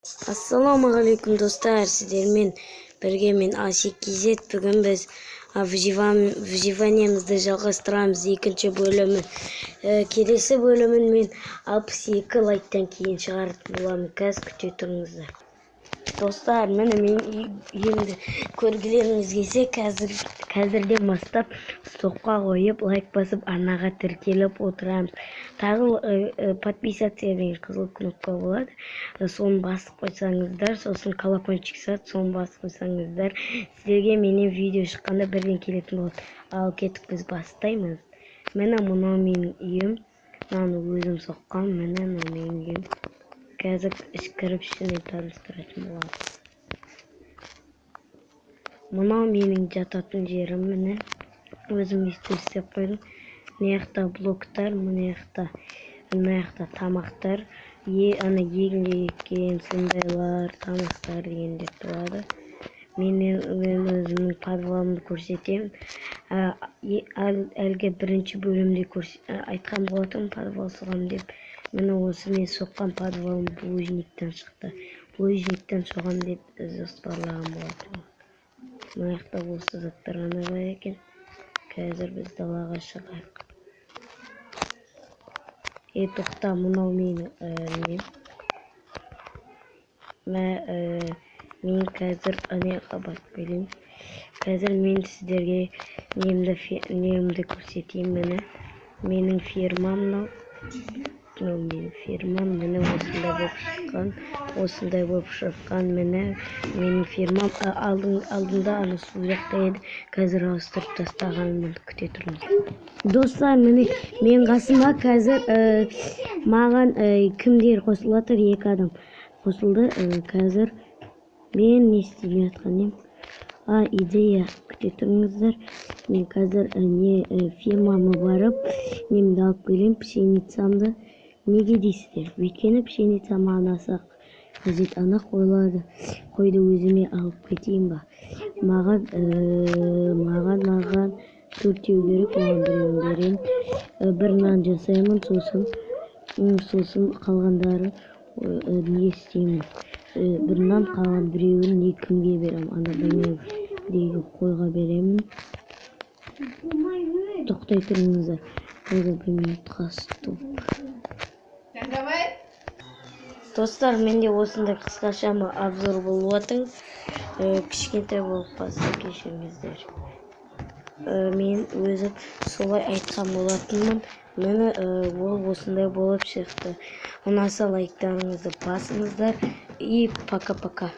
Ассалаумағалейкум достар, сіздермен бірге мен А8Z. Бүгін біз выживаниемізді жалғастырамыз. Екінші бөлімі. Келесі бөлімін мен 62 лайктан кейін шығарып боламын. Қазір күте тұрыңыздар. Достар, мені мен үйімді көргілеріңіз келсе, қазірден бастап стопқа қойып, лайк басып, арнаға тіркеліп отырамыз. Тағы подписаться деген қызыл кнопка болады. Соны басып қойсаңыздар, сосын колокольчик сат, соны басып қойсаңыздар, сіздерге менен видео шыққанда бірден келетін болады. Ал кетіп біз бастаймыз. Міне мынау менің үйім. Мынаны өзім соққан, міне мынау менің үйім. Қазір кіріп ішіне таныстыратын болады. Мынау менің жататын жерім, міне. Өзім өйстіп істеп қойдым. Мына жақта блоктар, мына жақта тамақтар. Ана егінге еккен сондайлар, тамақтар дегендер тұрады. Мен өзімнің подвалымды көрсетемін. Әлгі бірінші бөлімде айтқан болатын подвал соғам деп. Мені осы мен соққан подвалым булыжниктен шықты. Булыжниктен соғам деп жоспарлаған болатын. Мына жақта осы заттар ғана бар екен. Қазір біз далаға шығайық. Тоқта, мынау менің нем. Мен қазір анаяққа барып келейін. Қазір мен сіздерге немді көрсетейін. Міне менің фирмам мынау. Менің фирмам міне осындай болып шыққан. Міне менің фирмам алдында аны су жақта еді. Қазір ауыстырып тастағанымды күте тұрмыз. Достар, міне мен қасыма қазір маған кімдер қосылатыр? 2 адам қосылды. Қазір мен не істеп жатқаным? Идея, күте тұрыңыздар. Мен қазір фирмама барып, немді алып келем, пшеницамды. Неге дейсіздер? Өйткені пшеница маған аса қажет. Ана қойларды, қойды өзіме алып кетейін ба? Маған 4-еу керек, оған 1-еуін берейін. Бір нан жасаймын, сосын қалғандары не істеймін? Бір нан, қалған 1-еуін кімге берем? Ана бірмендегі қойға беремін. Тоқтай тұрыңыздар. Қойға 1 минутқа стоп. Достар, менде осындай қысқаша обзор болып отыр. Кішкентай болып қалса кешіріңіздер. Мен өзім солай айтқан болатынмын. Мені ол осындай болып шықты. Ұнаса лайктарыңызды басыңыздар. И пока-пока.